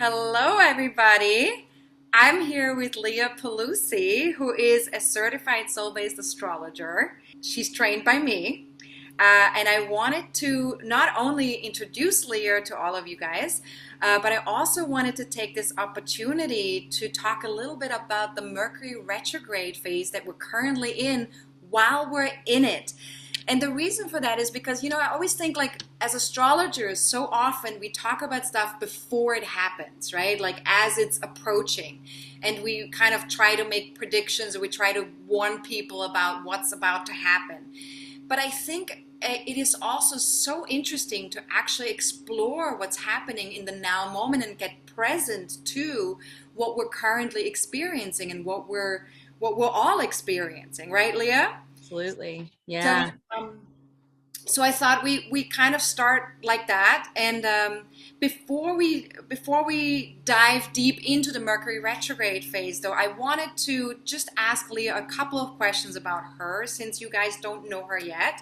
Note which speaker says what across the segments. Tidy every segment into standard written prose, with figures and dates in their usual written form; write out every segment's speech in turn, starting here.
Speaker 1: Hello, everybody. I'm here with Lia Pelusi, who is a certified soul-based astrologer. She's trained by me. And I wanted to not only introduce Leah to all of you guys, but I also wanted to take this opportunity to talk a little bit about the Mercury retrograde phase that we're currently in while we're in it. And the reason for that is because, I always think like as astrologers, so often we talk about stuff before it happens, right? Like as it's approaching. And we kind of try to make predictions, or we try to warn people about what's about to happen. But I think it is also so interesting to actually explore what's happening in the now moment and get present to what we're currently experiencing and what we're all experiencing, right, Leah?
Speaker 2: Absolutely.
Speaker 1: So,
Speaker 2: Yeah.
Speaker 1: um, so I thought we kind of start like that, and before we dive deep into the Mercury retrograde phase, though, I wanted to just ask Leah a couple of questions about her, since you guys don't know her yet.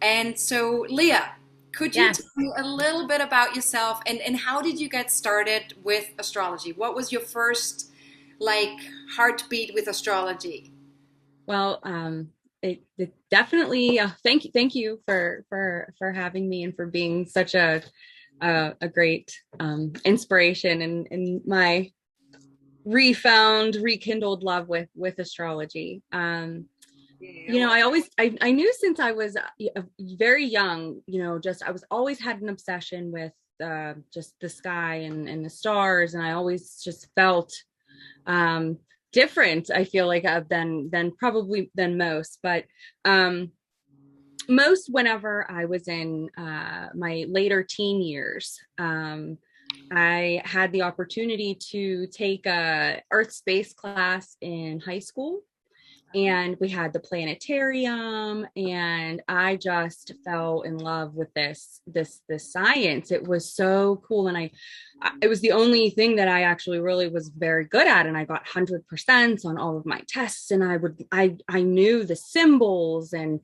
Speaker 1: And so, Leah, could you tell
Speaker 2: Yes.
Speaker 1: me a little bit about yourself, and how did you get started with astrology? What was your first like heartbeat with astrology?
Speaker 2: Well, it definitely. Thank you for having me and for being such a great inspiration and my rekindled love with astrology.
Speaker 1: Yeah.
Speaker 2: I knew since I was very young. Just I was always had an obsession with just the sky and the stars, and I always just felt um, different. I feel like than probably than most, but um, most whenever I was in my later teen years. I had the opportunity to take a earth space class in high school, and we had the planetarium, and I just fell in love with this science. It was so cool, and it was the only thing that I actually really was very good at, and I got 100% on all of my tests, and I knew the symbols, and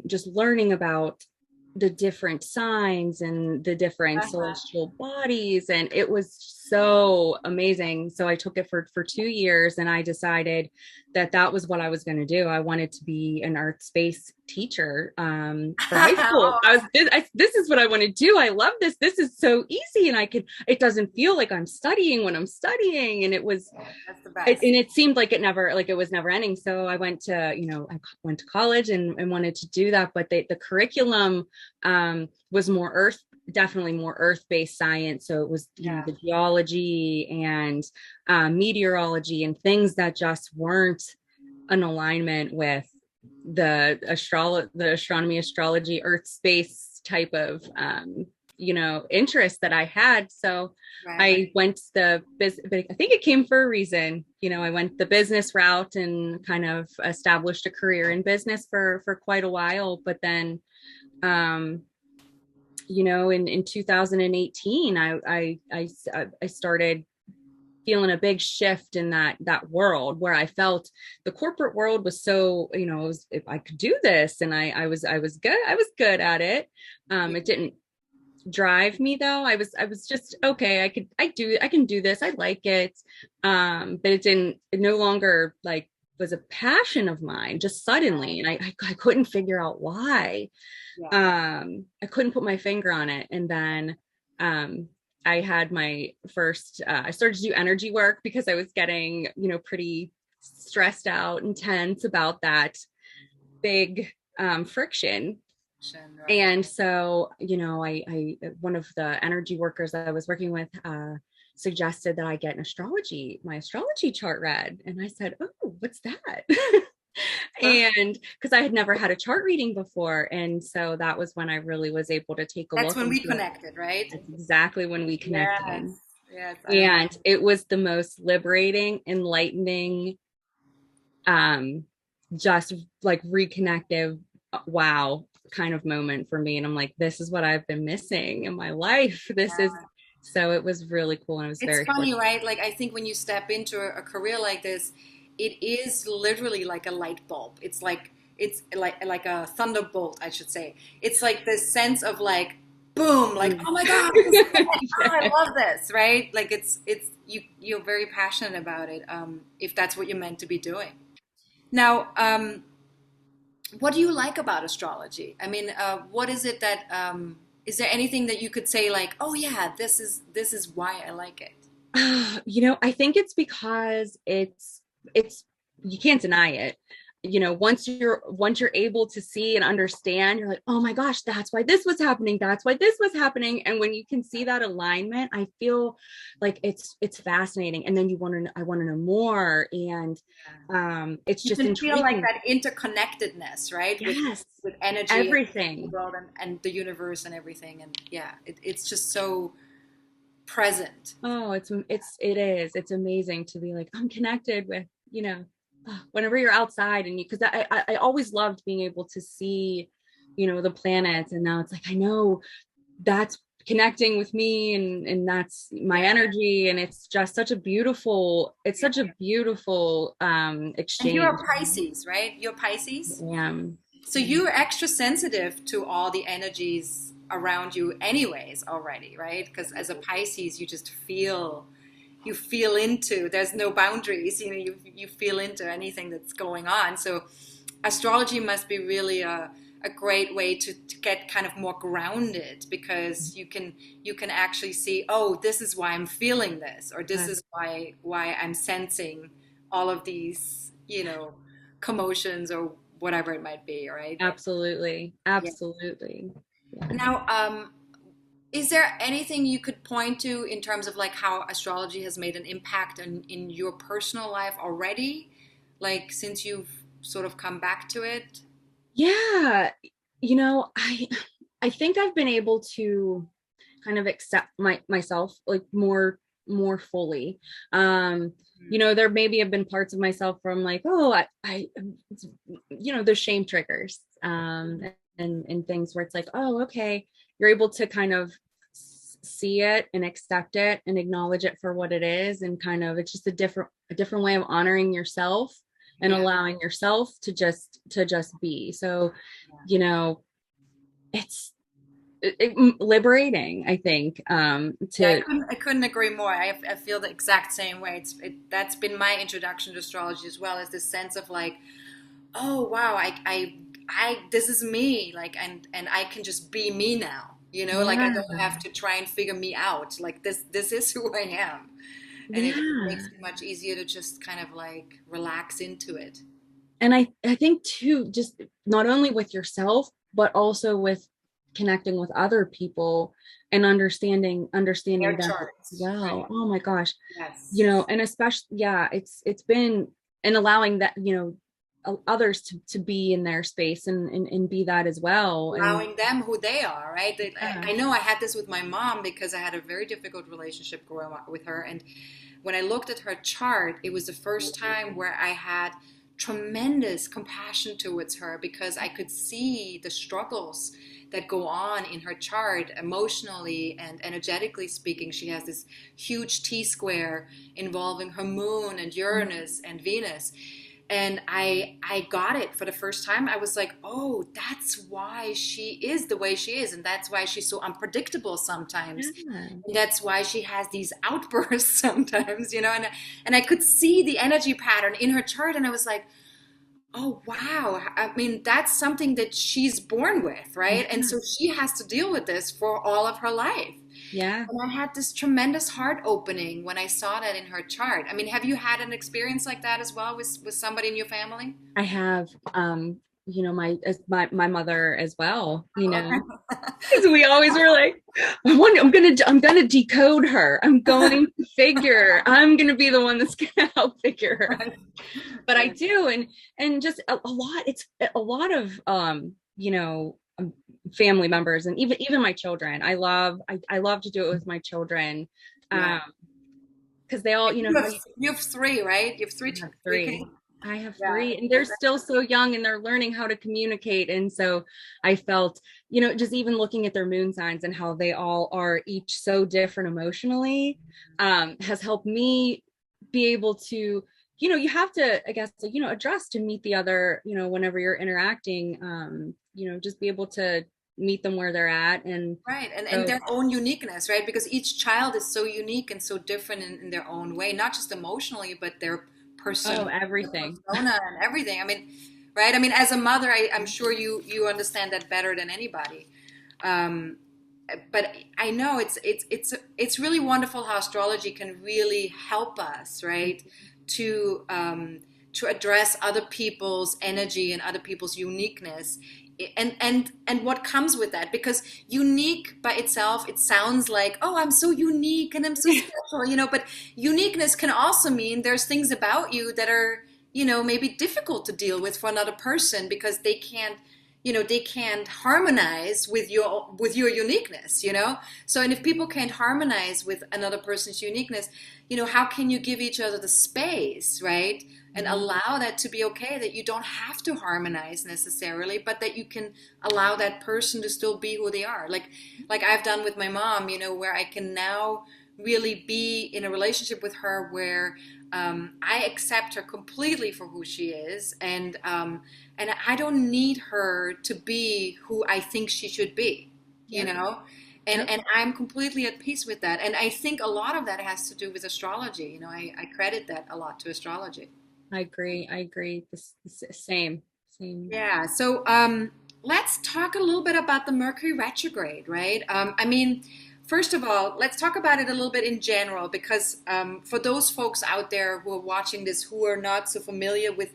Speaker 2: just learning about the different signs and the different
Speaker 1: Uh-huh.
Speaker 2: celestial bodies, and it was so amazing. So I took it for 2 years, and I decided that was what I was going to do. I wanted to be an art space teacher for high school.
Speaker 1: Oh,
Speaker 2: This is what I want to do. I love this is so easy, and it doesn't feel like I'm studying when I'm studying. And
Speaker 1: that's the best.
Speaker 2: and it seemed like it was never ending. So I went to, I went to college and wanted to do that. But the curriculum was definitely more earth-based science. So it was,
Speaker 1: Yeah.
Speaker 2: the geology and meteorology and things that just weren't an alignment with the astronomy, astrology, earth space type of interest that I had. So
Speaker 1: Right, right.
Speaker 2: I went the business, but I think it came for a reason. I went the business route and kind of established a career in business for quite a while. But then, um, in 2018, I started feeling a big shift in that world, where I felt the corporate world was so, if I could do this, and I was good at it.
Speaker 1: Yeah.
Speaker 2: It didn't drive me though. I was just okay. I can do this. I like it. But it no longer like was a passion of mine just suddenly. And I couldn't figure out why.
Speaker 1: Yeah.
Speaker 2: I couldn't put my finger on it. And then, I had my first, I started to do energy work because I was getting, pretty stressed out and tense about that big, friction.
Speaker 1: Right.
Speaker 2: And so, I one of the energy workers that I was working with suggested that I get my astrology chart read. And I said, "Oh, what's that?"
Speaker 1: Huh?
Speaker 2: And because I had never had a chart reading before. And so that was when I really was able to take a
Speaker 1: That's
Speaker 2: look
Speaker 1: when we
Speaker 2: into it.
Speaker 1: connected, right?
Speaker 2: That's exactly when we
Speaker 1: Yes.
Speaker 2: connected.
Speaker 1: Yes, I remember.
Speaker 2: And it was the most liberating, enlightening, um, just like reconnective, wow, kind of moment for me. And I'm like, this is what I've been missing in my life. So it was really cool. And I was
Speaker 1: It's
Speaker 2: very
Speaker 1: funny,
Speaker 2: fortunate.
Speaker 1: right? Like I think when you step into a career like this, it is literally like a light bulb. It's like a thunderbolt, I should say. It's like this sense of like boom, like, oh my God, this is great. Oh, I love this, right? Like you're very passionate about it, if that's what you're meant to be doing. Now, what do you like about astrology? I mean, what is it that is there anything that you could say like, oh yeah, this is why I like it?
Speaker 2: I think it's because it's you can't deny it. Once you're able to see and understand, you're like, oh my gosh, that's why this was happening. That's why this was happening. And when you can see that alignment, I feel like it's fascinating. And then I want to know more. And it's
Speaker 1: You
Speaker 2: just
Speaker 1: can feel like
Speaker 2: intriguing.
Speaker 1: that interconnectedness, right?
Speaker 2: Yes,
Speaker 1: With energy and the
Speaker 2: everything.
Speaker 1: world and the universe and everything. And yeah, it's just so present.
Speaker 2: Oh, it's amazing to be like, I'm connected with, whenever you're outside and because I always loved being able to see, the planets. And now it's like, I know that's connecting with me and that's my
Speaker 1: Yeah.
Speaker 2: energy. And it's
Speaker 1: Yeah.
Speaker 2: such a beautiful
Speaker 1: And you're
Speaker 2: exchange.
Speaker 1: a Pisces, right? You're Pisces.
Speaker 2: Um,
Speaker 1: So you're extra sensitive to all the energies around you anyways already, right? Because as a Pisces, you feel into, there's no boundaries, you feel into anything that's going on. So astrology must be really a great way to get kind of more grounded because you can actually see, oh, this is why I'm feeling this, or this
Speaker 2: yeah,
Speaker 1: is why I'm sensing all of these, commotions or whatever it might be, right?
Speaker 2: absolutely.
Speaker 1: Yeah.
Speaker 2: Absolutely. Yeah.
Speaker 1: Now, is there anything you could point to in terms of like how astrology has made an impact in your personal life already? Like since you've sort of come back to it?
Speaker 2: Yeah. I think I've been able to kind of accept myself like more fully. There maybe have been parts of myself from like, oh, I there's shame triggers, and things where it's like, oh, okay, you're able to kind of see it and accept it and acknowledge it for what it is, and kind of it's just a different way of honoring yourself and
Speaker 1: Yeah.
Speaker 2: allowing yourself to just be. So, you know, it's liberating, I think,
Speaker 1: Yeah, I
Speaker 2: to
Speaker 1: couldn't agree more. I feel the exact same way. That's been my introduction to astrology as well, is this sense of like, oh wow, this is me, like, and I can just be me now. Like I
Speaker 2: yeah,
Speaker 1: don't have to try and figure me out. Like this is who I am, and it makes
Speaker 2: yeah.
Speaker 1: it much easier to just kind of like relax into it.
Speaker 2: And I think too, just not only with yourself but also with connecting with other people and understanding
Speaker 1: Air
Speaker 2: them as
Speaker 1: charts,
Speaker 2: well.
Speaker 1: right?
Speaker 2: Oh my gosh.
Speaker 1: Yes.
Speaker 2: And especially, yeah, it's been, and allowing that, others to be in their space and be that as well. And
Speaker 1: Allowing them who they are, right?
Speaker 2: yeah.
Speaker 1: I know I had this with my mom because I had a very difficult relationship growing up with her. And when I looked at her chart, it was the first time where I had tremendous compassion towards her because I could see the struggles that go on in her chart emotionally and energetically speaking. She has this huge T square involving her moon and Uranus and Venus. And I got it for the first time. I was like, oh, that's why she is the way she is, and that's why she's so unpredictable sometimes,
Speaker 2: Yeah.
Speaker 1: and that's why she has these outbursts sometimes, and I could see the energy pattern in her chart, and I was like, oh wow, I mean, that's something that she's born with, right? And
Speaker 2: Yeah.
Speaker 1: so she has to deal with this for all of her life.
Speaker 2: Yeah.
Speaker 1: And I had this tremendous heart opening when I saw that in her chart. I mean, have you had an experience like that as well with somebody in your family?
Speaker 2: I have, my mother as well, because we always were like, I'm gonna decode her. I'm going to figure. I'm gonna be the one that's gonna help figure her.
Speaker 1: Right.
Speaker 2: But I
Speaker 1: Right.
Speaker 2: do, and just a lot. It's a lot of family members, and even my children. I love to do it with my children,
Speaker 1: Yeah.
Speaker 2: um, because they all,
Speaker 1: You
Speaker 2: how
Speaker 1: have you have three, right? You have
Speaker 2: I have
Speaker 1: three
Speaker 2: three.
Speaker 1: kids.
Speaker 2: I have
Speaker 1: Yeah.
Speaker 2: three, and they're still so young and they're learning how to communicate. And so I felt, just even looking at their moon signs and how they all are each so different emotionally, has helped me be able to, you have to, I guess, adjust to meet the other, whenever you're interacting, just be able to meet them where they're at. And
Speaker 1: Right, and
Speaker 2: so,
Speaker 1: their own uniqueness, right? Because each child is so unique and so different in their own way, not just emotionally, but
Speaker 2: oh,
Speaker 1: their
Speaker 2: everything.
Speaker 1: persona and everything. I mean, right? I mean, as a mother, I'm sure you understand that better than anybody. Um, but I know it's really wonderful how astrology can really help us, right? To to address other people's energy and other people's uniqueness, and what comes with that, because unique by itself, it sounds like, oh, I'm so unique and I'm so special, but uniqueness can also mean there's things about you that are, maybe difficult to deal with for another person because they can't harmonize with your uniqueness. So, and if people can't harmonize with another person's uniqueness, how can you give each other the space, right? And
Speaker 2: Mhm.
Speaker 1: allow that to be okay, that you don't have to harmonize necessarily, but that you can allow that person to still be who they are, like I've done with my mom, where I can now really be in a relationship with her where I accept her completely for who she is, and I don't need her to be who I think she should be, you
Speaker 2: Yep.
Speaker 1: know?
Speaker 2: Yep.
Speaker 1: And I'm completely at peace with that. And I think a lot of that has to do with astrology. I credit that a lot to astrology.
Speaker 2: I agree. I agree. Same. Same.
Speaker 1: Yeah. So let's talk a little bit about the Mercury retrograde, right? I mean, first of all, let's talk about it a little bit in general, because for those folks out there who are watching this who are not so familiar with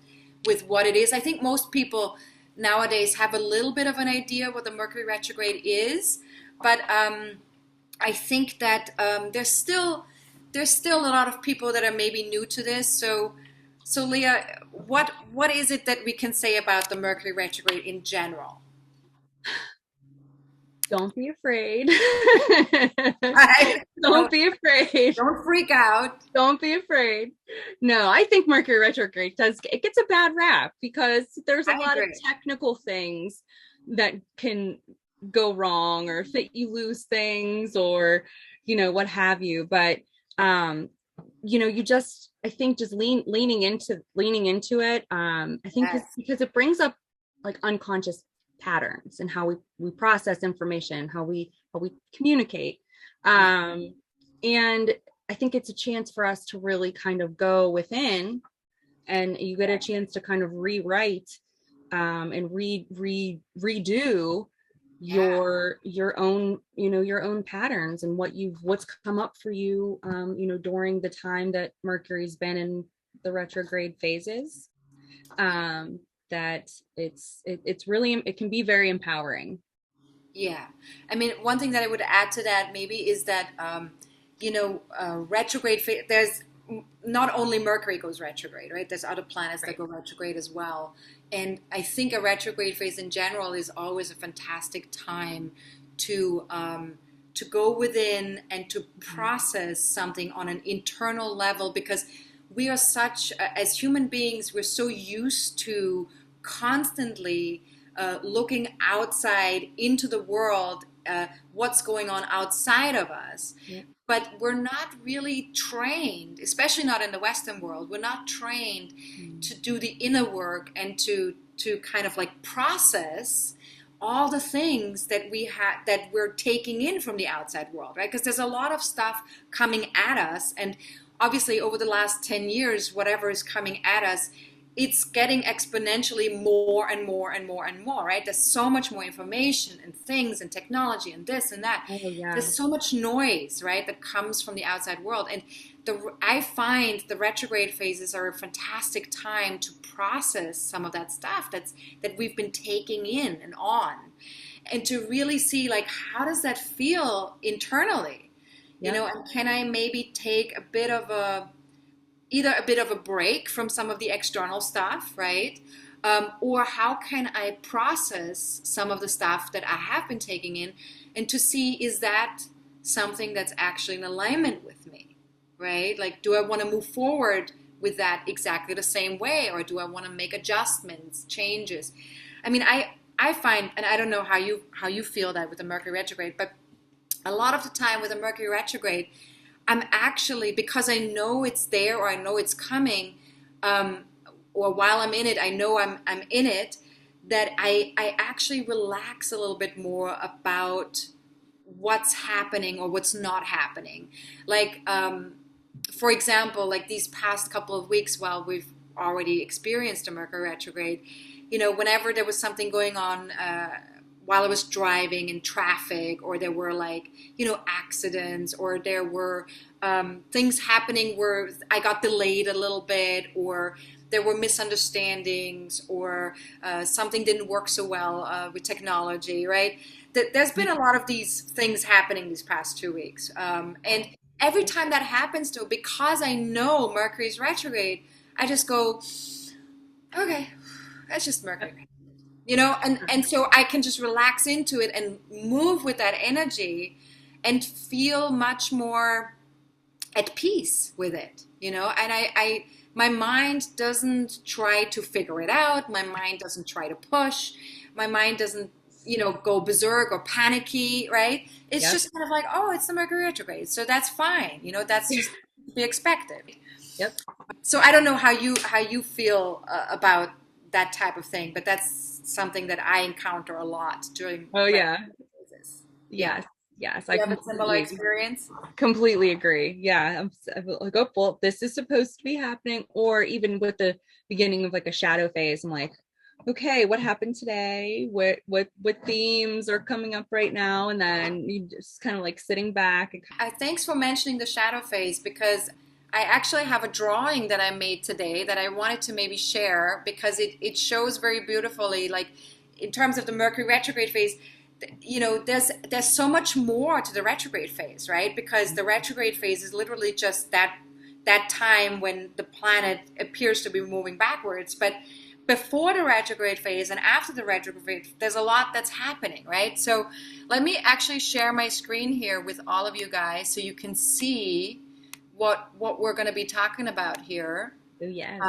Speaker 1: what it is, I think most people nowadays have a little bit of an idea what the Mercury retrograde is, but I think that there's still a lot of people that are maybe new to this. So Leah, what is it that we can say about the Mercury retrograde in general?
Speaker 2: Don't be afraid.
Speaker 1: Right?
Speaker 2: Don't
Speaker 1: Don't
Speaker 2: be afraid.
Speaker 1: don't freak out.
Speaker 2: Don't be afraid. No, I think Mercury retrograde it gets a bad rap because there's a
Speaker 1: I
Speaker 2: lot of
Speaker 1: agree.
Speaker 2: technical things that can go wrong or that you lose things or what have you. But um you just I think just leaning into it. I think it's
Speaker 1: Yes.
Speaker 2: because it brings up like unconscious patterns and how we process information, how we communicate.
Speaker 1: Yeah.
Speaker 2: And I think it's a chance for us to really kind of go within, and you get a chance to kind of rewrite and redo
Speaker 1: Yeah.
Speaker 2: your own patterns and what's come up for you during the time that Mercury's been in the retrograde phases. um that it's really, it can be very empowering.
Speaker 1: Yeah. I mean, one thing that I would add to that maybe is that, retrograde, there's not only Mercury goes retrograde, right? There's other planets that
Speaker 2: Right.
Speaker 1: go retrograde as well. And I think a retrograde phase in general is always a fantastic time to go within and to
Speaker 2: Mhm.
Speaker 1: process something on an internal level, because we are as human beings, we're so used to constantly looking outside into the world, what's going on outside of us.
Speaker 2: Yep.
Speaker 1: But we're not really trained, especially not in the Western world. We're not trained
Speaker 2: Mhm.
Speaker 1: to do the inner work and to kind of like process all the things that we're taking in from the outside world, right? Because there's a lot of stuff coming at us, and obviously over the last 10 years, whatever is coming at us, it's getting exponentially more and more and more and more, right? There's so much more information and things and technology and this and that.
Speaker 2: Oh yeah.
Speaker 1: There's so much noise, right, that comes from the outside world. And I find the retrograde phases are a fantastic time to process some of that stuff that we've been taking in and on, and to really see, like, how does that feel internally,
Speaker 2: Yep.
Speaker 1: and can I maybe take either a bit of a break from some of the external stuff, right? Or how can I process some of the stuff that I have been taking in, and to see, is that something that's actually in alignment with me, right? Like, do I want to move forward with that exactly the same way, or do I want to make adjustments, changes? I mean, I find, and I don't know how you feel that with the Mercury retrograde, but a lot of the time with the Mercury retrograde, I'm actually, because I know it's there or I know it's coming, um, or while I'm in it, I know I'm in it. that I actually relax a little bit more about what's happening or what's not happening. Like, for example, like these past couple of weeks while we've already experienced a Mercury retrograde, whenever there was something going on while I was driving in traffic, or there were like, accidents, or there were things happening where I got delayed a little bit, or there were misunderstandings, or something didn't work so well with technology, right? There's been a lot of these things happening these past 2 weeks. And every time that happens, though, because I know Mercury's retrograde, I just go, okay, that's just Mercury. And so I can just relax into it and move with that energy and feel much more at peace with it, and my mind doesn't try to figure it out. My mind doesn't try to push. My mind doesn't, go berserk or panicky, right? It's just kind of like, oh, it's the Mercury retrograde, so that's fine. That's just to be expected.
Speaker 2: Yep.
Speaker 1: So I don't know how you feel about that type of thing, but that's something that I encounter a lot during.
Speaker 2: Oh yeah.
Speaker 1: Yeah.
Speaker 2: Yes.
Speaker 1: You have a similar experience?
Speaker 2: Completely agree. Yeah. I'm like, oh, well, this is supposed to be happening. Or even with the beginning of like a shadow phase, I'm like, okay, what happened today? What themes are coming up right now? And then you just kind of like sitting back.
Speaker 1: Thanks for mentioning the shadow phase, because I actually have a drawing that I made today that I wanted to maybe share, because it shows very beautifully, like in terms of the Mercury retrograde phase, there's so much more to the retrograde phase, right? Because the retrograde phase is literally just that time when the planet appears to be moving backwards. But before the retrograde phase and after the retrograde phase, there's a lot that's happening, right? So let me actually share my screen here with all of you guys so you can see what we're going to be talking about here.
Speaker 2: Oh, yes.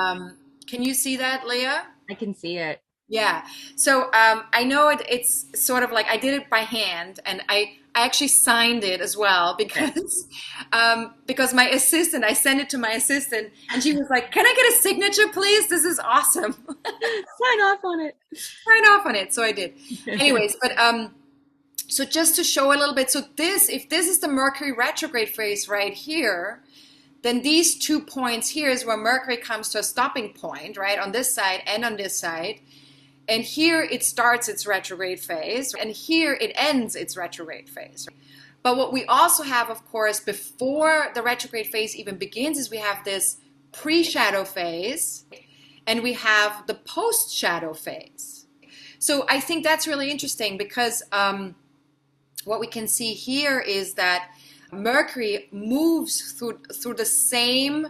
Speaker 1: Can you see that, Leah?
Speaker 2: I can see it.
Speaker 1: Yeah. So I know it's sort of like I did it by hand, and I actually signed it as well because my assistant, I sent it to my assistant, and she was like, "Can I get a signature, please? This is awesome."
Speaker 2: Sign off on it.
Speaker 1: Sign off on it. So I did. Anyways, but so just to show a little bit, so if this is the Mercury retrograde phase right here, then these 2 points here is where Mercury comes to a stopping point, right, on this side and on this side. And here it starts its retrograde phase, and here it ends its retrograde phase. But what we also have, of course, before the retrograde phase even begins, is we have this pre-shadow phase, and we have the post-shadow phase. So I think that's really interesting, because what we can see here is that Mercury moves through the same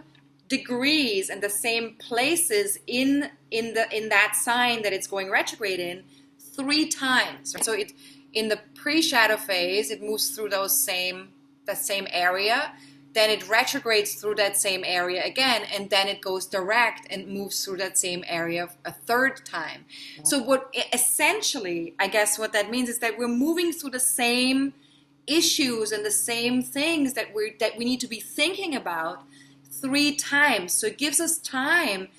Speaker 1: degrees and the same places in that sign that it's going retrograde in 3 times. So in the pre-shadow phase, it moves through that same area. Then it retrogrades through that same area again, and then it goes direct and moves through that same area a 3rd time. So what essentially, I guess what that means is that we're moving through the same issues and the same things that we need to be thinking about 3 times. So it gives us time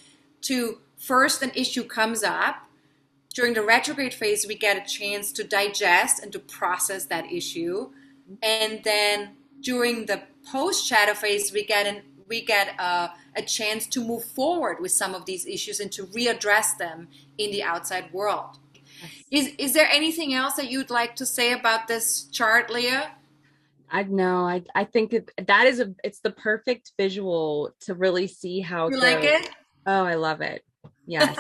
Speaker 1: to, first an issue comes up. During the retrograde phase, we get a chance to digest and to process that issue. And then during the post-shadow phase, we get a chance to move forward with some of these issues and to readdress them in the outside world. Is there anything else that you'd like to say about this chart, Leah?
Speaker 2: I think that is it's the perfect visual to really see how
Speaker 1: you like it.
Speaker 2: Oh, I love it. Yes.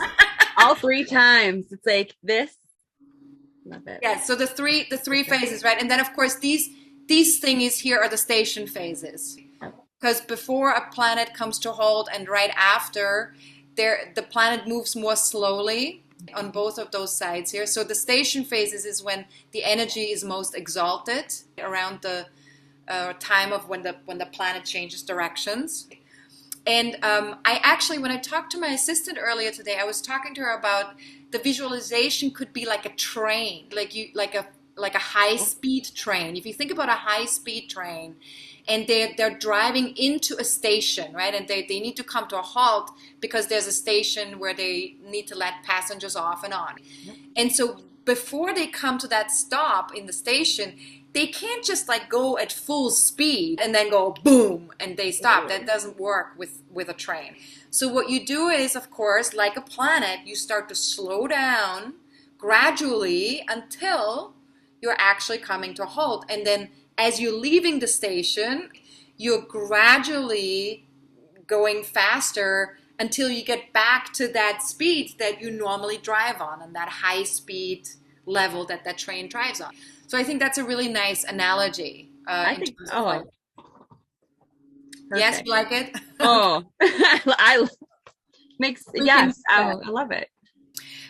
Speaker 2: All 3 times. It's like this. Love it.
Speaker 1: Yeah, so the three phases, right? And then of course these thingies here are the station phases. Because before a planet comes to hold and right after, the planet moves more slowly on both of those sides here. So the station phases is when the energy is most exalted, around the time of when the planet changes directions. And I actually, when I talked to my assistant earlier today, I was talking to her about the visualization could be like a train, like a high-speed train. If you think about a high-speed train, and they're driving into a station, right? And they need to come to a halt because there's a station where they need to let passengers off and on. And so before they come to that stop in the station, they can't just like go at full speed and then go boom and they stop. That doesn't work with a train. So what you do is, of course, like a planet, you start to slow down gradually until you're actually coming to a halt. And then as you're leaving the station, you're gradually going faster until you get back to that speed that you normally drive on and that high speed level that that train drives on. So I think that's a really nice analogy.
Speaker 2: I think, oh,
Speaker 1: yes,
Speaker 2: perfect.
Speaker 1: you like it?
Speaker 2: Oh, I makes, yes, I love it.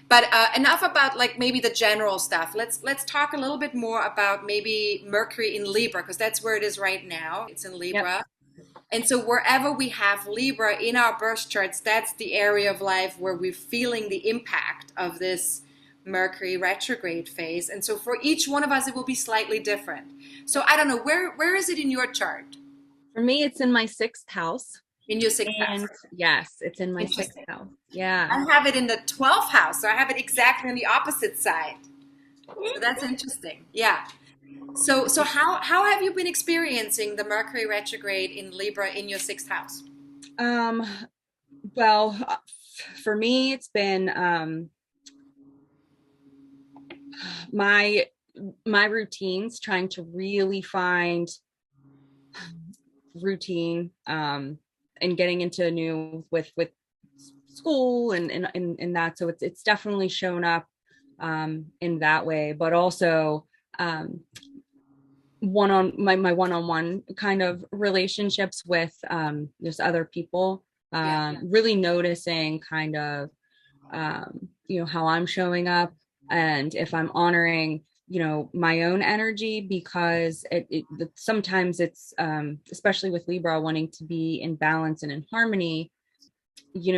Speaker 1: But enough about like maybe the general stuff. Let's talk a little bit more about maybe Mercury in Libra, because that's where it is right now. It's in Libra. Yep. And so wherever we have Libra in our birth charts, that's the area of life where we're feeling the impact of this Mercury retrograde phase. And so for each one of us, it will be slightly different. So I don't know, where is it in your chart?
Speaker 2: For me, it's in my 6th house.
Speaker 1: In your 6th house?
Speaker 2: Yes, it's in my 6th house. Yeah.
Speaker 1: I have it in the 12th house, so I have it exactly on the opposite side. So that's interesting. Yeah. So how have you been experiencing the Mercury retrograde in Libra in your 6th house?
Speaker 2: Well, for me, it's been my routines, trying to really find routine and getting into new with school and that. So it's definitely shown up in that way, but also one-on-one kind of relationships with just other people, really noticing kind of how I'm showing up and if I'm honoring my own energy, because it sometimes it's especially with Libra wanting to be in balance and in harmony,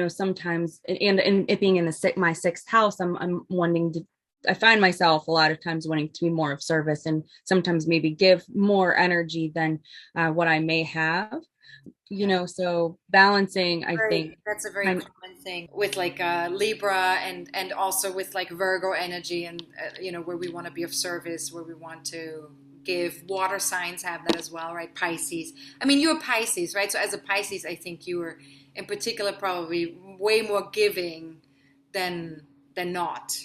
Speaker 2: sometimes and it being in my 6th house, I'm wanting to, I find myself a lot of times wanting to be more of service and sometimes maybe give more energy than what I may have, so balancing, I think
Speaker 1: that's a very common thing with like Libra and also with like Virgo energy and where we want to be of service, where we want to give. Water signs have that as well, right? Pisces. I mean, you're Pisces, right? So as a Pisces, I think you were in particular probably way more giving than not.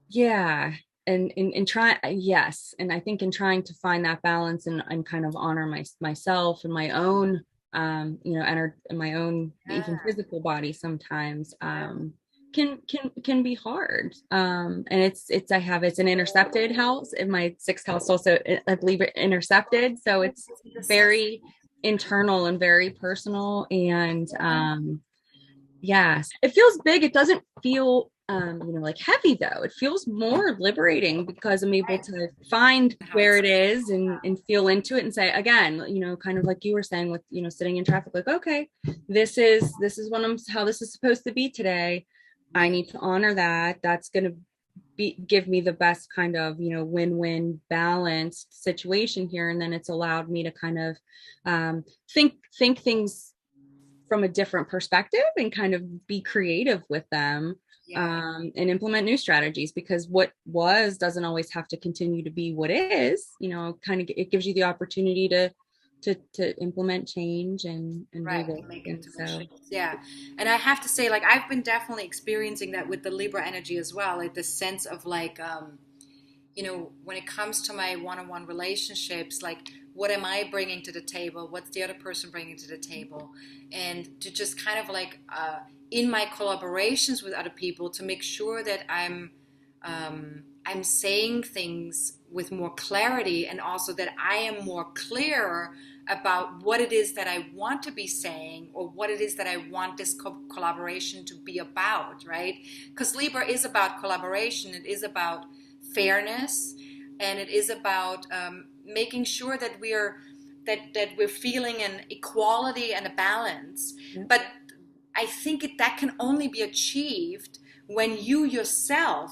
Speaker 2: Yeah. And in trying, yes. And I think in trying to find that balance and kind of honor myself and my own, my own even physical body sometimes can be hard. And it's an intercepted house in my 6th house, also I believe it intercepted. So it's very internal and very personal. And yes, it feels big. It doesn't feel like heavy though. It feels more liberating because I'm able to find where it is and feel into it and say, again, kind of like you were saying with, sitting in traffic, like, okay, this is how this is supposed to be today. I need to honor that. That's going to give me the best kind of, win-win balanced situation here. And then it's allowed me to kind of think things from a different perspective and kind of be creative with them. And implement new strategies, because what was doesn't always have to continue to be what is, kind of it gives you the opportunity to implement change and
Speaker 1: right, make it so. Yeah. And I have to say, like, I've been definitely experiencing that with the Libra energy as well, like the sense of like when it comes to my one-on-one relationships, like what am I bringing to the table? What's the other person bringing to the table? And to just kind of like in my collaborations with other people to make sure that I'm saying things with more clarity, and also that I am more clear about what it is that I want to be saying, or what it is that I want this collaboration to be about, right? Because Libra is about collaboration. It is about fairness, and it is about making sure that we're feeling an equality and a balance. But I think that can only be achieved when you yourself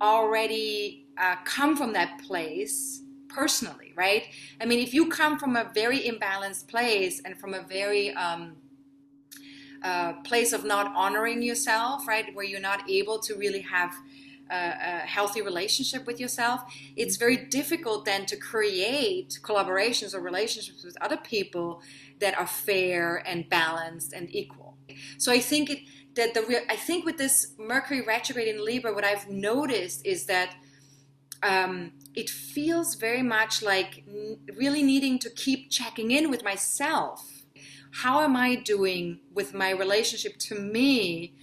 Speaker 1: already come from that place personally, right? I mean, if you come from a very imbalanced place and from a very place of not honoring yourself, right, where you're not able to really have a healthy relationship with yourself, it's very difficult then to create collaborations or relationships with other people that are fair and balanced and equal. So I think I think with this Mercury retrograde in Libra, what I've noticed is that it feels very much like really needing to keep checking in with myself. How am I doing with my relationship to me?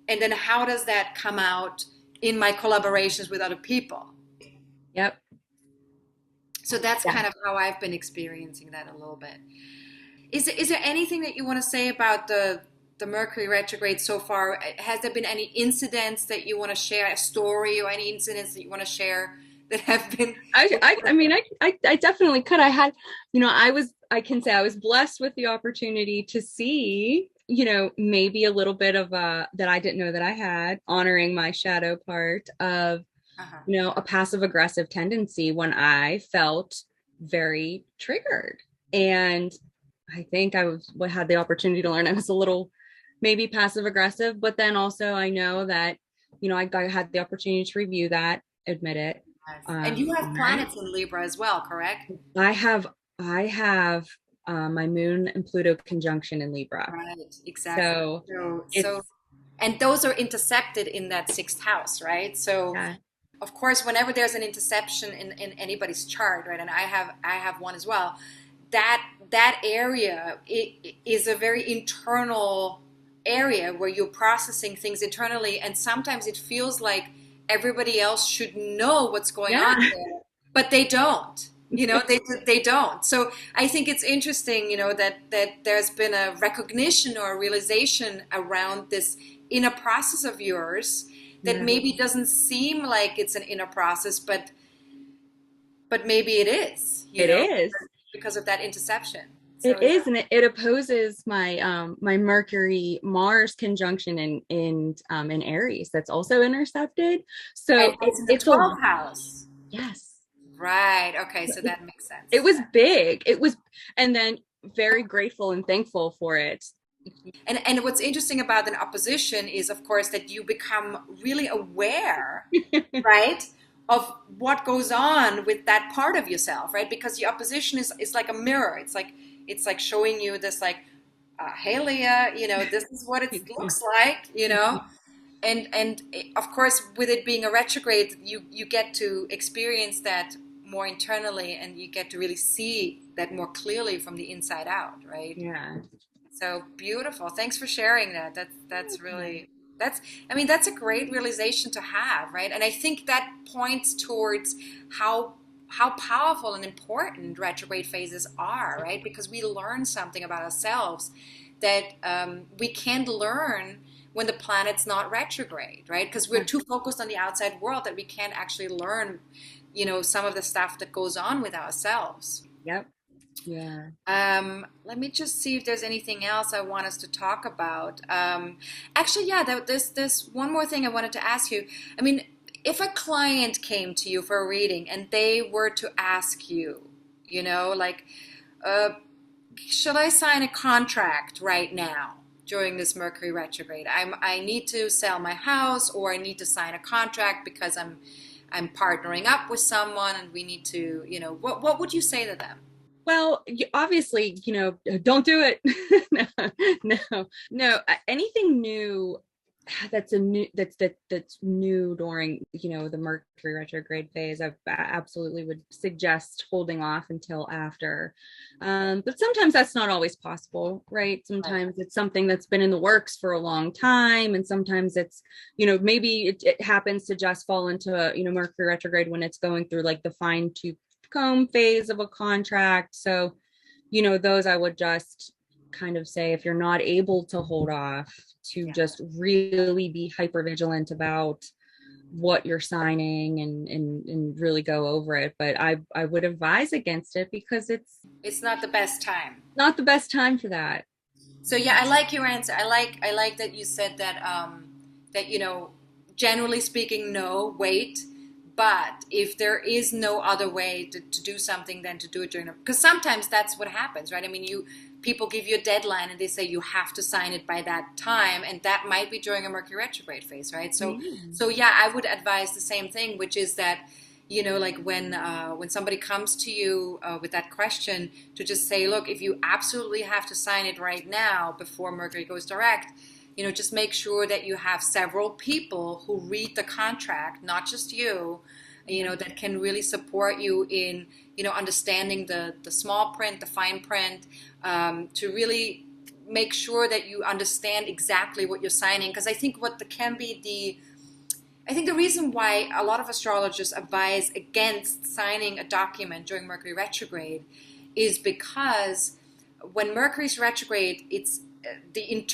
Speaker 1: And then how does that come out in my collaborations with other people?
Speaker 2: Yep.
Speaker 1: So that's
Speaker 2: Yeah.
Speaker 1: kind of how I've been experiencing that a little bit. Is there anything that you want to say about the Mercury retrograde so far? Has there been any incidents that you want to share, a story or any incidents that you want to share that have been?
Speaker 2: I mean, I definitely could. I had, I can say I was blessed with the opportunity to see, maybe a little bit of that I didn't know that I had, honoring my shadow part of,
Speaker 1: Uh-huh.
Speaker 2: a passive aggressive tendency when I felt very triggered. And I think had the opportunity to learn I was a little maybe passive aggressive, but then also I know that, I had the opportunity to review that, admit it.
Speaker 1: Yes. And you have
Speaker 2: And
Speaker 1: planets in Libra as well, correct?
Speaker 2: I have my moon and Pluto conjunction in Libra.
Speaker 1: Right, exactly.
Speaker 2: So
Speaker 1: So,
Speaker 2: it's,
Speaker 1: and those are intercepted in that sixth house, right? So,
Speaker 2: yeah,
Speaker 1: of course, whenever there's an interception in anybody's chart, right, and I have one as well, that area is a very internal area where you're processing things internally, and sometimes it feels like everybody else should know what's going on
Speaker 2: yeah,
Speaker 1: there, but they don't. They don't. So I think it's interesting, that there's been a recognition or a realization around this inner process of yours that
Speaker 2: yeah.
Speaker 1: maybe doesn't seem like it's an inner process, but maybe it is,
Speaker 2: It is.
Speaker 1: because of that interception. So
Speaker 2: It
Speaker 1: yeah.
Speaker 2: is, and it opposes my Mercury Mars conjunction in Aries that's also intercepted.
Speaker 1: And
Speaker 2: So
Speaker 1: it's in the
Speaker 2: it's a
Speaker 1: 12th house.
Speaker 2: yes.
Speaker 1: Right. Okay. So
Speaker 2: It,
Speaker 1: that makes
Speaker 2: it
Speaker 1: sense.
Speaker 2: was big. It was, and then very grateful and thankful for it.
Speaker 1: And what's interesting about an opposition is, of course, that you become really aware, right, of what goes on with that part of yourself, right? Because the opposition is like a mirror. It's like showing you this, like, hey, Leah, this is what it looks like, and of course, with it being a retrograde, you get to experience that more internally, and you get to really see that more clearly from the inside out, right?
Speaker 2: Yeah.
Speaker 1: So beautiful. Thanks for sharing that. That's really that's I mean, that's a great realization to have, right? And I think that points towards how powerful and important retrograde phases are, right? Because we learn something about ourselves that we can't learn when the planet's not retrograde, right? Because we're too focused on the outside world that we can't actually learn, some of the stuff that goes on with ourselves.
Speaker 2: Yep. Yeah.
Speaker 1: Let me just see if there's anything else I want us to talk about. Actually, yeah, there's one more thing I wanted to ask you. I mean, if a client came to you for a reading and they were to ask you, like, uh, should I sign a contract right now during this Mercury retrograde? I need to sell my house, or I need to sign a contract because I'm partnering up with someone, and we need to, what would you say to them?
Speaker 2: Well, obviously, don't do it. No, no, no. Anything new that's new during the Mercury retrograde phase, I absolutely would suggest holding off until after. But sometimes that's not always possible, right?
Speaker 1: Right.
Speaker 2: Sometimes it's something that's been in the works for a long time, and sometimes it's maybe it happens to just fall into Mercury retrograde when it's going through like the fine tooth comb phase of a contract. So those I would just kind of say, if you're not able to hold off, to
Speaker 1: Yeah.
Speaker 2: just really be hyper vigilant about what you're signing, and really go over it. But I would advise against it, because
Speaker 1: It's not the best time.
Speaker 2: not the best time for that.
Speaker 1: So yeah, I like your answer. I like that you said that, that generally speaking, no, wait. But if there is no other way to do something than to do it during, because sometimes that's what happens, right? I mean, people give you a deadline and they say you have to sign it by that time, and that might be during a Mercury retrograde phase, right? So yeah, I would advise the same thing, which is that, like when somebody comes to you with that question, to just say, look, if you absolutely have to sign it right now before Mercury goes direct, just make sure that you have several people who read the contract, not just you, that can really support you in, understanding the small print, the fine print, to really make sure that you understand exactly what you're signing. Because I think I think the reason why a lot of astrologers advise against signing a document during Mercury retrograde is because when Mercury's retrograde, it's the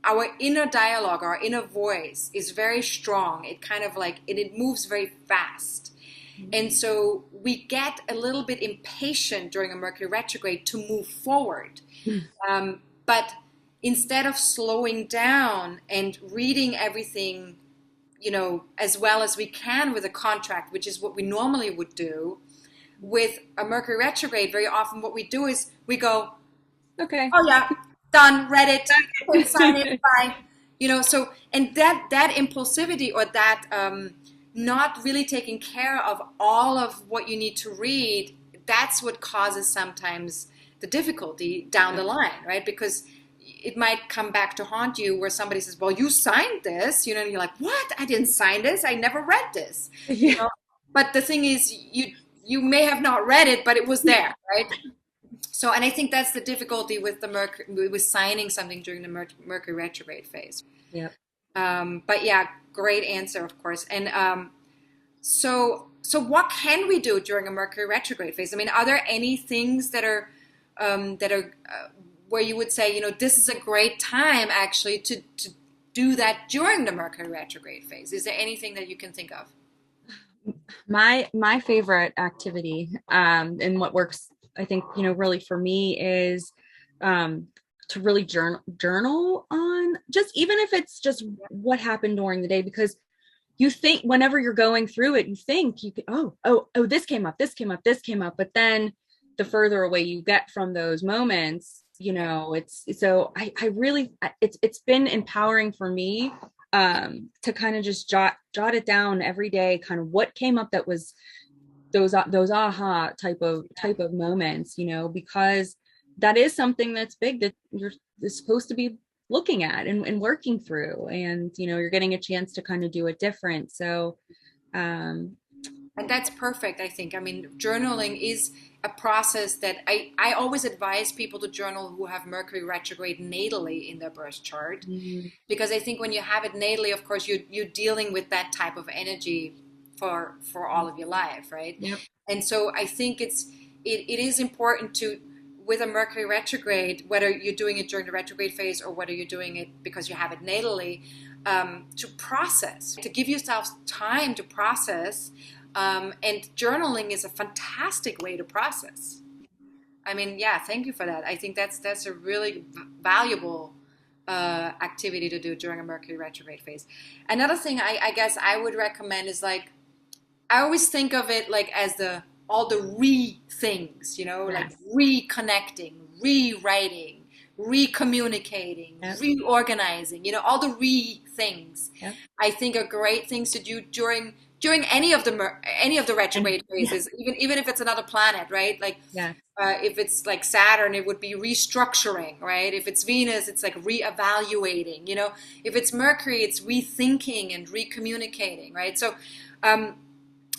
Speaker 1: our inner dialogue, our inner voice is very strong. It kind of it moves very fast. And so we get a little bit impatient during a Mercury retrograde to move forward. But instead of slowing down and reading everything, as well as we can with a contract, which is what we normally would do, with a Mercury retrograde, very often what we do is we go,
Speaker 2: okay,
Speaker 1: oh yeah, done, read it, sign it, bye. So, and that impulsivity, or that not really taking care of all of what you need to read, that's what causes sometimes the difficulty down the line, right? Because it might come back to haunt you where somebody says, well, you signed this, and you're like, what? I didn't sign this. I never read this.
Speaker 2: Yeah.
Speaker 1: But the thing is, you may have not read it, but it was there, right? So, and I think that's the difficulty with with signing something during the Mercury retrograde phase.
Speaker 2: Yep.
Speaker 1: But yeah, great answer, of course. And so what can we do during a Mercury retrograde phase? I mean, are there any things that are where you would say, this is a great time actually to do that during the Mercury retrograde phase? Is there anything that you can think of?
Speaker 2: My favorite activity, and what works, I think, really for me is to really journal on, just even if it's just what happened during the day, because you think whenever you're going through it, you think you could, oh, this came up, but then the further away you get from those moments, it's so I really, it's been empowering for me to kind of just jot it down every day, kind of what came up that was those aha type of moments, because that is something that's big that you're supposed to be looking at and working through, and you're getting a chance to kind of do it different. So
Speaker 1: and that's perfect, I think. I mean, journaling is a process that I always advise people to journal who have Mercury retrograde natally in their birth chart.
Speaker 2: mm-hmm.
Speaker 1: Because I think when you have it natally, of course, you're dealing with that type of energy for all of your life, right?
Speaker 2: Yep.
Speaker 1: And so I think it is important to, with a Mercury retrograde, whether you're doing it during the retrograde phase or whether you're doing it because you have it natally, to process, to give yourself time to process. And journaling is a fantastic way to process. I mean, yeah, thank you for that. I think that's a really valuable activity to do during a Mercury retrograde phase. Another thing I guess I would recommend is I always think of it as all the things,
Speaker 2: Yes.
Speaker 1: like reconnecting, rewriting, recommunicating,
Speaker 2: Yep.
Speaker 1: reorganizing, all the things.
Speaker 2: Yep.
Speaker 1: I think are great things to do during any of the retrograde phases, even if it's another planet, right?
Speaker 2: Yeah.
Speaker 1: If it's like Saturn, it would be restructuring, right? If it's Venus, it's like reevaluating. If it's Mercury, it's rethinking and recommunicating, right? So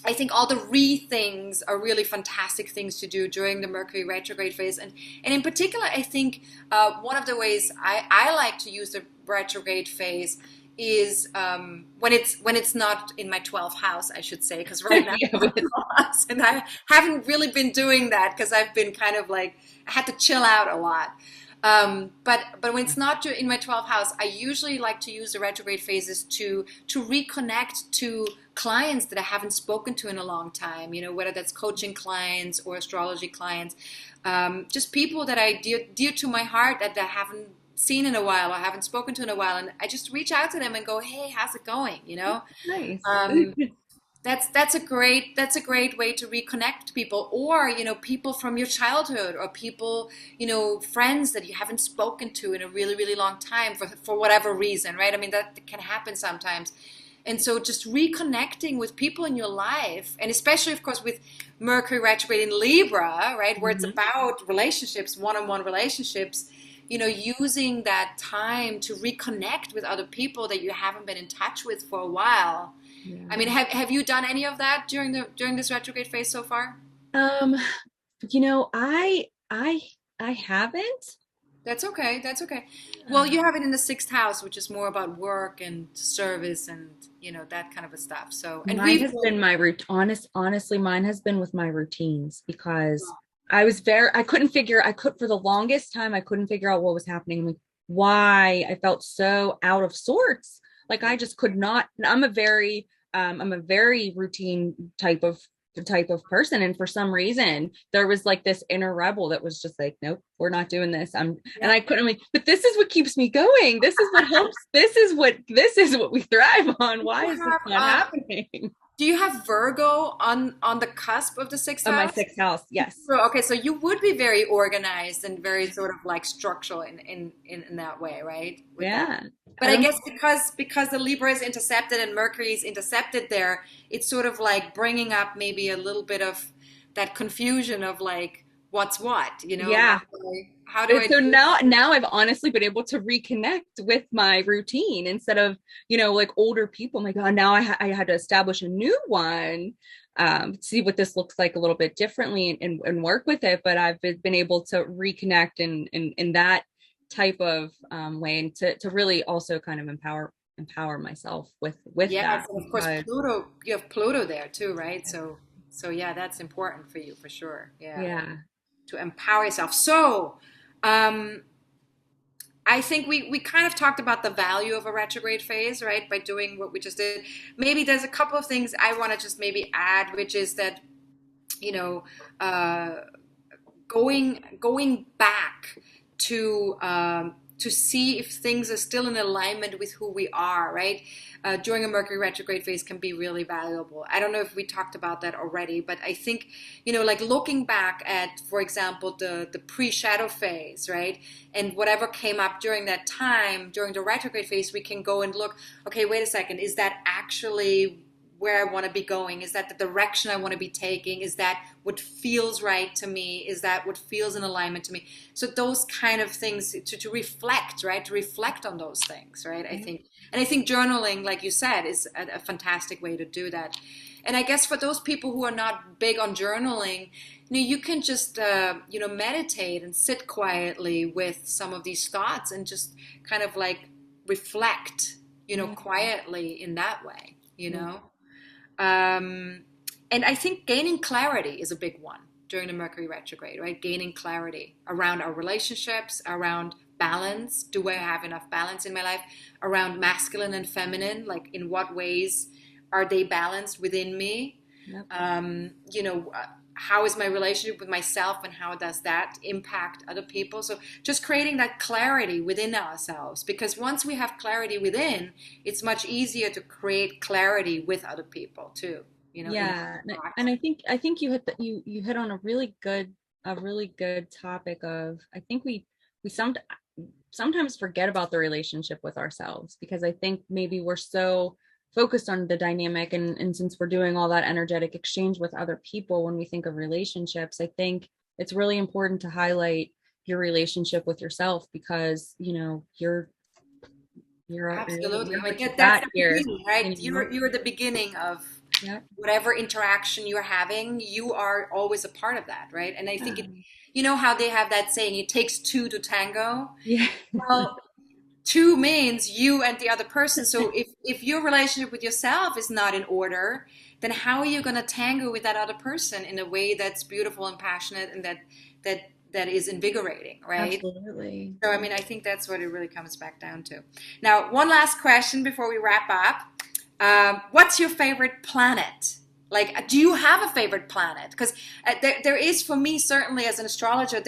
Speaker 1: I think all the things are really fantastic things to do during the Mercury retrograde phase. And in particular, I think one of the ways I like to use the retrograde phase is when it's not in my 12th house, I should say, because right now I'm in the 12th house, and I haven't really been doing that because I've been kind of I had to chill out a lot. But when it's not in my 12th house, I usually like to use the retrograde phases to reconnect to clients that I haven't spoken to in a long time, whether that's coaching clients or astrology clients, just people that I dear to my heart that I haven't seen in a while or haven't spoken to in a while, and I just reach out to them and go, hey, how's it going?
Speaker 2: Nice.
Speaker 1: that's a great way to reconnect people, or people from your childhood, or people, friends that you haven't spoken to in a really really long time for whatever reason, right? I mean, that can happen sometimes. And so just reconnecting with people in your life, and especially of course with Mercury retrograde in Libra, right, where it's
Speaker 2: Mhm.
Speaker 1: about relationships, one-on-one relationships, using that time to reconnect with other people that you haven't been in touch with for a while. I mean,
Speaker 2: Yeah.
Speaker 1: have you done any of that during this retrograde phase so far?
Speaker 2: Um, you know, I haven't.
Speaker 1: That's okay. That's okay. Well,
Speaker 2: Yeah.
Speaker 1: you have it in the sixth house, which is more about work and service and that kind of a stuff. So, and
Speaker 2: Mine
Speaker 1: we've
Speaker 2: has been my root honestly, mine has been with my routines because I couldn't I could for the longest time I couldn't figure out what was happening, like why I felt so out of sorts. Like I just could not, I'm a very routine type of person. And for some reason there was like this inner rebel that was just like, nope, we're not doing this. And
Speaker 1: yeah.
Speaker 2: I couldn't like, but this is what keeps me going. This is what helps. This is what we thrive on.
Speaker 1: Do
Speaker 2: Why
Speaker 1: you
Speaker 2: is this
Speaker 1: have
Speaker 2: not happening?
Speaker 1: do you have Virgo on the cusp of the sixth
Speaker 2: Oh, my
Speaker 1: house?
Speaker 2: sixth house. Yes.
Speaker 1: So, okay, so you would be very organized and very sort of like structural in that way, right? With that.
Speaker 2: Yeah.
Speaker 1: But
Speaker 2: I
Speaker 1: I
Speaker 2: don't,
Speaker 1: guess because the Libra is intercepted and Mercury is intercepted there, it's sort of like bringing up maybe a little bit of that confusion of like what's what,
Speaker 2: yeah.
Speaker 1: how do
Speaker 2: And
Speaker 1: I
Speaker 2: so
Speaker 1: do
Speaker 2: now I've honestly been able to reconnect with my routine instead of, like older people. My God, now I had to establish a new one, see what this looks like a little bit differently and work with it. But I've been able to reconnect in that type of way, and to really also kind of empower myself with
Speaker 1: Yes,
Speaker 2: that
Speaker 1: and of course
Speaker 2: because
Speaker 1: Pluto, you have Pluto there too, right? So yeah, that's important for you for sure. Yeah,
Speaker 2: yeah.
Speaker 1: to empower yourself. So, um, I think we kind of talked about the value of a retrograde phase, right? By doing what we just did. Maybe there's a couple of things I want to just maybe add, which is that, you know, uh, going back to see if things are still in alignment with who we are, right? During a Mercury retrograde phase can be really valuable. I don't know if we talked about that already, but I think, like looking back at, for example, the pre-shadow phase, right? And whatever came up during that time, during the retrograde phase, we can go and look, okay, wait a second, is that actually where I want to be going? Is that the direction I want to be taking? Is that what feels right to me? Is that what feels in alignment to me? So those kind of things to reflect, right? To reflect on those things, right? I think, and I think journaling, like you said, is a fantastic way to do that. And I guess for those people who are not big on journaling, you can just, meditate and sit quietly with some of these thoughts and just kind of like reflect,
Speaker 2: Yeah.
Speaker 1: quietly in that way,
Speaker 2: Yeah.
Speaker 1: um, and I think gaining clarity is a big one during the Mercury retrograde, right? Gaining clarity around our relationships, around balance. Do I have enough balance in my life? Around masculine and feminine, like in what ways are they balanced within me?
Speaker 2: Yep.
Speaker 1: How is my relationship with myself and how does that impact other people? So just creating that clarity within ourselves, because once we have clarity within, it's much easier to create clarity with other people too, in
Speaker 2: Yeah, and
Speaker 1: interaction.
Speaker 2: I think you hit you hit on a really good topic of I think we sometimes forget about the relationship with ourselves because I think maybe we're so focused on the dynamic and since we're doing all that energetic exchange with other people when we think of relationships, I think it's really important to highlight your relationship with yourself because
Speaker 1: Absolutely.
Speaker 2: you're
Speaker 1: I mean,
Speaker 2: what you
Speaker 1: that's
Speaker 2: got
Speaker 1: the
Speaker 2: here,
Speaker 1: beginning, right?
Speaker 2: you know.
Speaker 1: You're the beginning of
Speaker 2: Yeah.
Speaker 1: whatever interaction you're having. You are always a part of that, right? And I think
Speaker 2: Um,
Speaker 1: how they have that saying, it takes two to tango.
Speaker 2: yeah.
Speaker 1: Well, two means you and the other person. So if your relationship with yourself is not in order, then how are you going to tango with that other person in a way that's beautiful and passionate and that is invigorating, right?
Speaker 2: Absolutely.
Speaker 1: So I mean, I think that's what it really comes back down to. Now, one last question before we wrap up. What's your favorite planet? Like, do you have a favorite planet? Because there is, for me, certainly as an astrologer,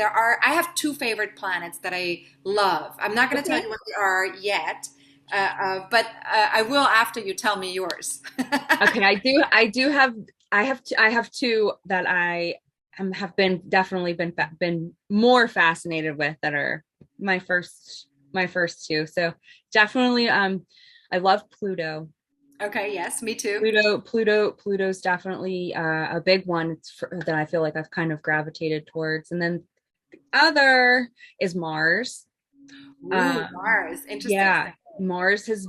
Speaker 1: I have two favorite planets that I love. I'm not going to tell
Speaker 2: Okay.
Speaker 1: you what they are yet, But I will after you tell me yours.
Speaker 2: Okay, I have two that I have been definitely been more fascinated with that are my first two. So definitely I love Pluto.
Speaker 1: Okay, yes, me too.
Speaker 2: Pluto's definitely a big one. That I feel like I've kind of gravitated towards. And then the other is Mars.
Speaker 1: Ooh,
Speaker 2: Um,
Speaker 1: Mars. Interesting.
Speaker 2: yeah, Mars is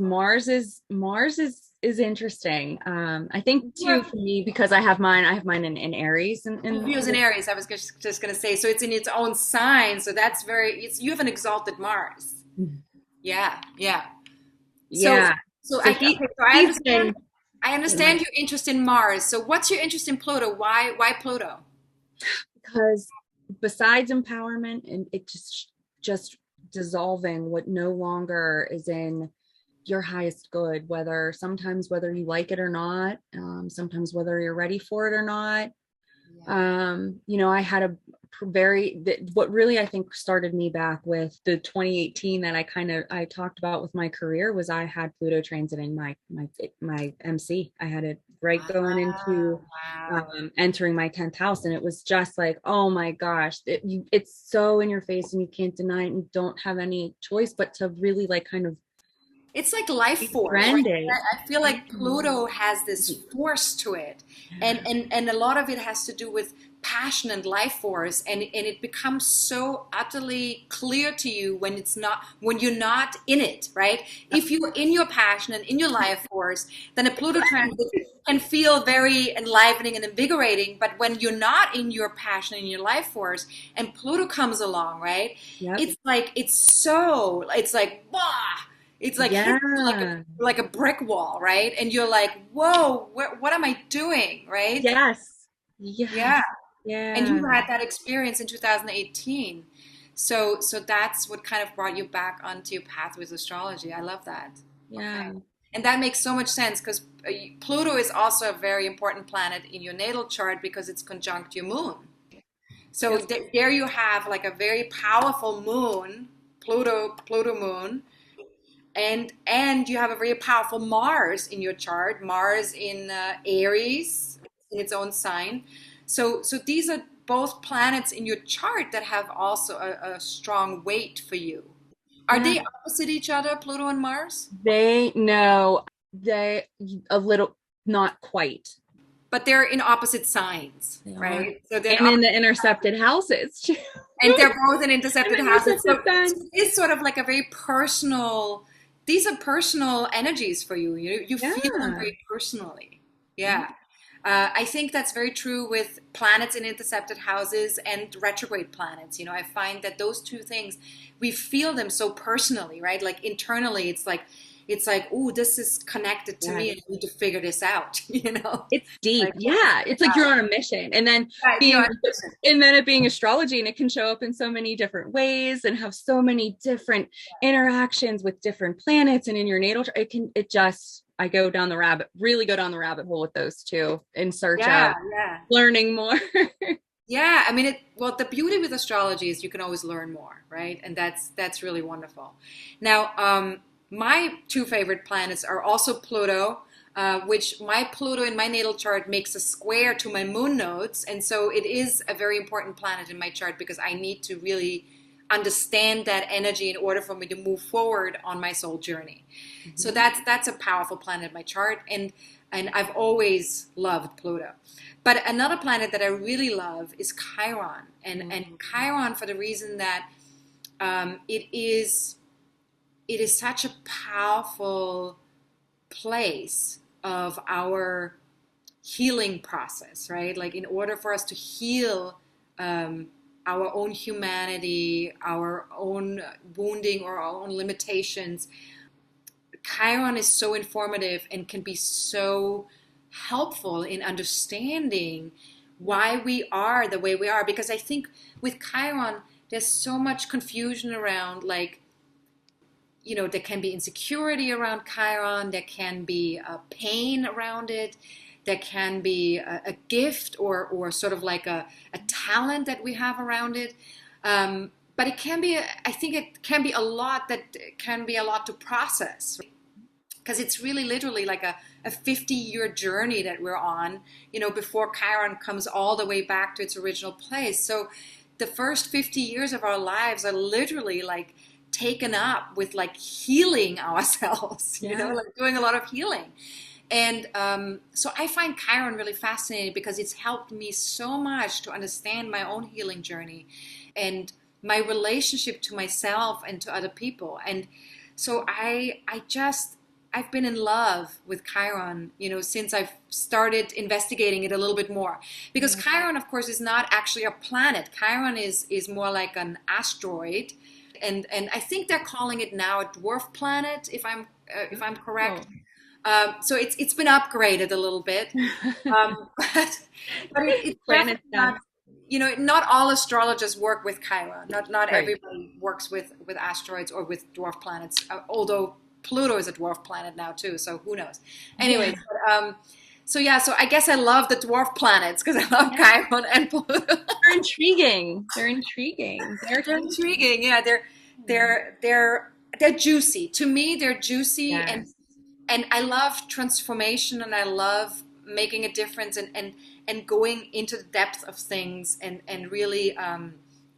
Speaker 2: interesting. I think too for me because I have mine in Aries
Speaker 1: Views in Aries. I was just going to say, so it's in its own sign. So that's very. It's you have an exalted Mars. Yeah, yeah. So,
Speaker 2: yeah.
Speaker 1: so
Speaker 2: So
Speaker 1: okay, so I
Speaker 2: he's
Speaker 1: understand.
Speaker 2: been
Speaker 1: I understand your interest in Mars. So, what's your interest in Pluto? Why Pluto?
Speaker 2: because besides empowerment and it just dissolving what no longer is in your highest good, whether you like it or not, sometimes whether you're ready for it or not. I had a what really I think started me back with the 2018 that I talked about with my career was I had Pluto transiting my MC. I had it right going
Speaker 1: Ah,
Speaker 2: into
Speaker 1: wow.
Speaker 2: entering my 10th house, and it was just like, oh my gosh, it's so in your face and you can't deny it and you don't have any choice but to really like kind of
Speaker 1: It's like life force, right?
Speaker 2: befriend it.
Speaker 1: I feel like Pluto has this force to it, and a lot of it has to do with passion and life force, and it becomes so utterly clear to you when you're not in it, right? If you're in your passion and in your life force, then a Pluto transit can feel very enlivening and invigorating. But when you're not in your passion and your life force, and Pluto comes along, right?
Speaker 2: Yep.
Speaker 1: It's like, wow, it's like hitting you
Speaker 2: Yeah.
Speaker 1: like a brick wall, right? And you're like, whoa, what am I doing, right?
Speaker 2: Yes.
Speaker 1: Yeah.
Speaker 2: Yes.
Speaker 1: And
Speaker 2: Yeah.
Speaker 1: you had that experience in 2018. So that's what kind of brought you back onto your path with astrology. I love that. Okay.
Speaker 2: Yeah.
Speaker 1: And that makes so much sense because Pluto is also a very important planet in your natal chart because it's conjunct your moon. So
Speaker 2: Yes.
Speaker 1: there you have like a very powerful moon, Pluto moon, and you have a very powerful Mars in your chart, Mars in Aries in its own sign. So these are both planets in your chart that have also a strong weight for you. Are
Speaker 2: Yeah.
Speaker 1: they opposite each other, Pluto and Mars?
Speaker 2: They know they a little not quite.
Speaker 1: But they're in opposite signs,
Speaker 2: They are.
Speaker 1: right? So they're in
Speaker 2: And in
Speaker 1: opposite,
Speaker 2: the intercepted houses.
Speaker 1: and they're both in
Speaker 2: I'm
Speaker 1: intercepted houses.
Speaker 2: intercepted
Speaker 1: So
Speaker 2: signs.
Speaker 1: it's sort of like a very personal. These are personal energies for you. You feel them
Speaker 2: Yeah.
Speaker 1: very personally. Yeah. I think that's very true with planets in intercepted houses and retrograde planets. I find that those two things, we feel them so personally, right? Like internally, it's like, oh, this is connected to me,
Speaker 2: Yes.
Speaker 1: and I need to figure this out.
Speaker 2: It's deep.
Speaker 1: Like,
Speaker 2: Yeah. It's like you're on a mission. And then
Speaker 1: right,
Speaker 2: being and then it being astrology and it can show up in so many different ways and have so many different interactions with different planets and in your natal it just I really go down the rabbit hole with those two in search
Speaker 1: yeah,
Speaker 2: of
Speaker 1: yeah.
Speaker 2: learning more.
Speaker 1: Yeah, I mean well, the beauty with astrology is you can always learn more, right? And that's really wonderful. Now, my two favorite planets are also Pluto, which my Pluto in my natal chart makes a square to my moon nodes, and so it is a very important planet in my chart because I need to really understand that energy in order for me to move forward on my soul journey. So that's a powerful planet in my chart, and I've always loved Pluto. But another planet that I really love is Chiron, and Chiron for the reason that it is such a powerful place of our healing process, right? Like in order for us to heal our own humanity, our own wounding, or our own limitations, Chiron is so informative and can be so helpful in understanding why we are the way we are. Because I think with Chiron, there's so much confusion around, like, there can be insecurity around Chiron, there can be a pain around it, there can be a gift or sort of like a talent that we have around it. but it can be, I think it can be a lot, that can be a lot to process, because it's really literally like a 50-year journey that we're on, before Chiron comes all the way back to its original place. So the first 50 years of our lives are literally like taken up with like healing ourselves, like doing a lot of healing. And so I find Chiron really fascinating because it's helped me so much to understand my own healing journey and my relationship to myself and to other people. And so I've been in love with Chiron, since I've started investigating it a little bit more. Because Chiron, of course, is not actually a planet. Chiron is more like an asteroid, and I think they're calling it now a dwarf planet, if I'm correct. So it's been upgraded a little bit, but it's definitely not. Not all astrologers work with Chiron. Not
Speaker 2: Right.
Speaker 1: everybody works with asteroids or with dwarf planets. Although Pluto is a dwarf planet now too, so who knows? Anyway, so I guess I love the dwarf planets because I love Chiron and Pluto.
Speaker 2: They're intriguing. They're intriguing.
Speaker 1: They're intriguing. Yeah, they're juicy. To me, they're juicy,
Speaker 2: Yes.
Speaker 1: and I love transformation, and I love making a difference, and going into the depth of things, and really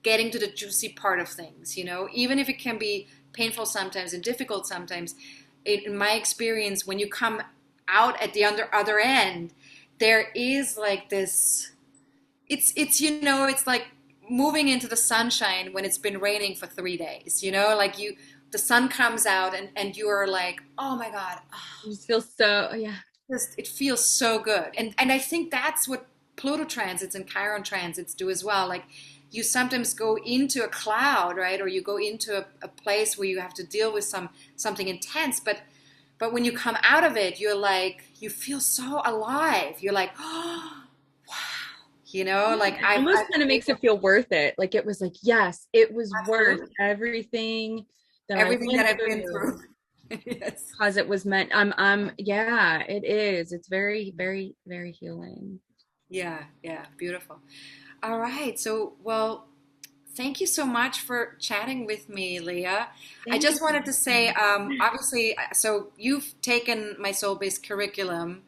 Speaker 1: getting to the juicy part of things. Even if it can be painful sometimes and difficult sometimes. In my experience, when you come out at the other end, there is like this. It's like moving into the sunshine when it's been raining for 3 days. Like the sun comes out, and you're like, oh my God,
Speaker 2: You just feel so,
Speaker 1: it feels so good. And I think that's what Pluto transits and Chiron transits do as well. Like, you sometimes go into a cloud, right? Or you go into a place where you have to deal with something intense. But when you come out of it, you're like, you feel so alive. You're like, oh, wow. Like
Speaker 2: almost kind of makes it feel worth it. Like it was like, yes, it was worth everything that I've
Speaker 1: been through. Yes.
Speaker 2: Because it was meant. It is. It's very, very, very healing.
Speaker 1: Yeah, beautiful. All right. So, well, thank you so much for chatting with me, Leah. I just wanted to say, obviously, so you've taken my soul-based curriculum,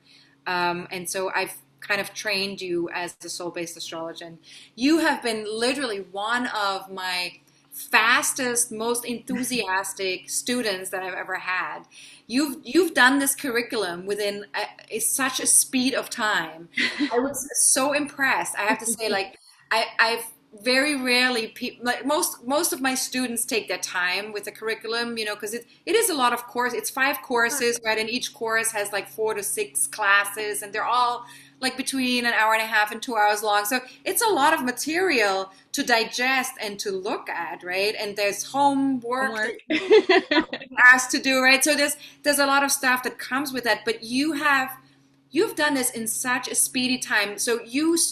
Speaker 1: and so I've kind of trained you as a soul-based astrologer. And you have been literally one of my fastest, most enthusiastic students that I've ever had. You've done this curriculum within such a speed of time. I was so impressed. I have to say, like, I've very rarely, like most of my students take their time with the curriculum, because it is a lot of course. It's 5 courses, right? And each course has like 4 to 6 classes, and they're all like between an hour and a half and 2 hours long. So it's a lot of material to digest and to look at, right? And there's homework that you're asked to do, right? So there's a lot of stuff that comes with that. But you've done this in such a speedy time. So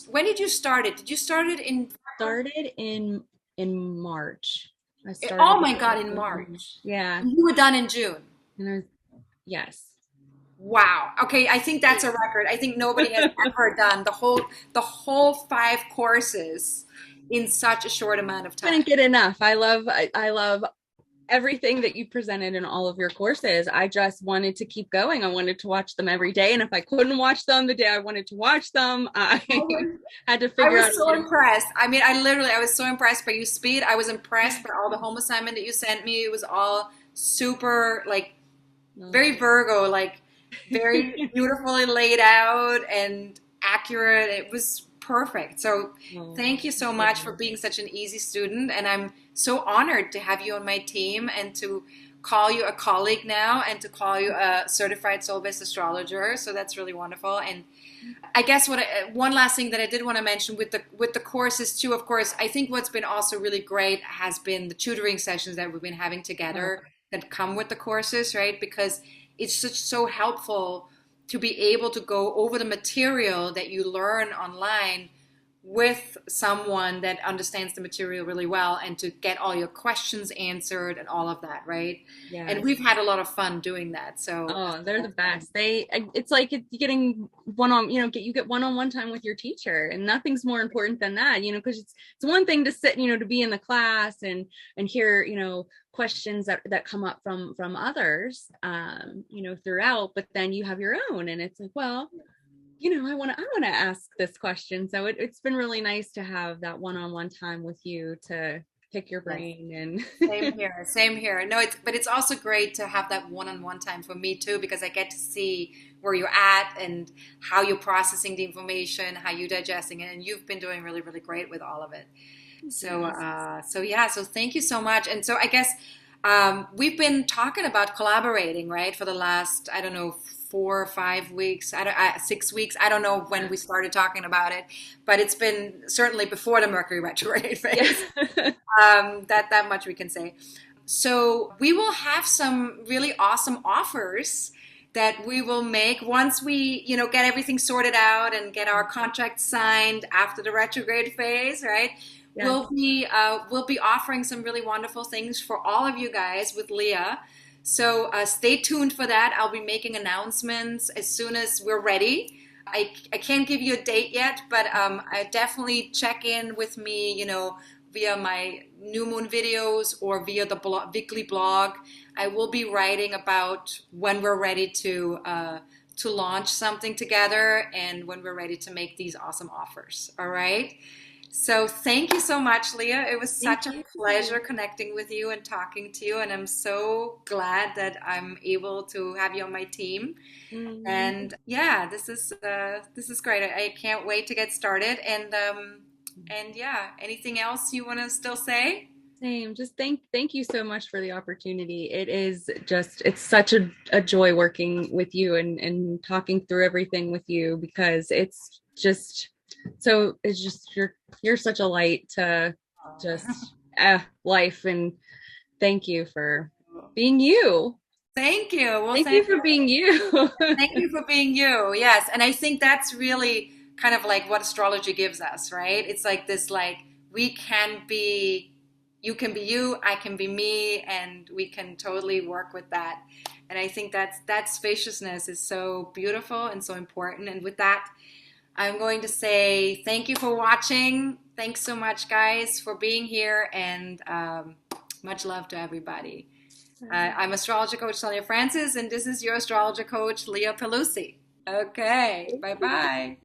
Speaker 1: when did you start it? Did you start it in?
Speaker 2: Started in March. I started.
Speaker 1: Oh my God, in March.
Speaker 2: Yeah.
Speaker 1: You were done in June.
Speaker 2: Yes.
Speaker 1: Wow. Okay, I think that's a record. I think nobody has ever done the whole 5 courses in such a short amount of time.
Speaker 2: I didn't get enough. I love everything that you presented in all of your courses. I just wanted to keep going. I wanted to watch them every day. And if I couldn't watch them the day I wanted to watch them, I had to figure out.
Speaker 1: I was so impressed. I mean, I was so impressed by your speed. I was impressed by all the home assignment that you sent me. It was all super, like, very Virgo, like, very beautifully laid out and accurate. It was perfect. So thank you so much for being such an easy student. And I'm so honored to have you on my team and to call you a colleague now and to call you a certified soul-based astrologer. So that's really wonderful. And I guess one last thing that I did want to mention with the courses too, of course, I think what's been also really great has been the tutoring sessions that we've been having together that come with the courses, right? Because it's so helpful to be able to go over the material that you learn online with someone that understands the material really well and to get all your questions answered and all of that, right? And
Speaker 2: Yes.
Speaker 1: we've had a lot of fun doing that. So
Speaker 2: Oh, they're the best. It's like it's getting one on, you get one-on-one time with your teacher, and nothing's more important than that, because it's one thing to sit, to be in the class and hear, questions that come up from others, throughout, but then you have your own, and it's like, well, I want to ask this question. So it's been really nice to have that one-on-one time with you to pick your
Speaker 1: yes.
Speaker 2: brain and
Speaker 1: Same here, same here. No, but it's also great to have that one-on-one time for me too, because I get to see where you're at and how you're processing the information, how you're digesting it, and you've been doing really, really great with all of it. So, so thank you so much. And so I guess we've been talking about collaborating, right, for the last, I don't know, 4 or 5 weeks, 6 weeks. I don't know when we started talking about it, but it's been certainly before the Mercury retrograde phase.
Speaker 2: yes.
Speaker 1: That much we can say. So we will have some really awesome offers that we will make once we, get everything sorted out and get our contract signed after the retrograde phase, right?
Speaker 2: Yes.
Speaker 1: We'll be offering some really wonderful things for all of you guys with Leah. So stay tuned for that. I'll be making announcements as soon as we're ready. I can't give you a date yet, but I definitely check in with me, via my new moon videos or via the weekly blog. I will be writing about when we're ready to launch something together and when we're ready to make these awesome offers. All right. So thank you so much, Leah. It was such a pleasure connecting with you and talking to you. And I'm so glad that I'm able to have you on my team. Mm-hmm. And yeah, this is great. I can't wait to get started. And yeah, anything else you want to still say?
Speaker 2: Same. Just thank you so much for the opportunity. It's such a joy working with you and talking through everything with you, because it's just you're such a light to just life, and thank you for being you.
Speaker 1: Thank you. Well,
Speaker 2: thank you for being you.
Speaker 1: Thank you for being you. Yes. And I think that's really kind of like what astrology gives us, right? It's like this, like, you can be you, I can be me, and we can totally work with that. And I think that spaciousness is so beautiful and so important. And with that, I'm going to say thank you for watching. Thanks so much, guys, for being here, and much love to everybody. I'm astrologer coach Sonja Francis, and this is your astrologer coach, Lia Pelusi. Okay, bye-bye.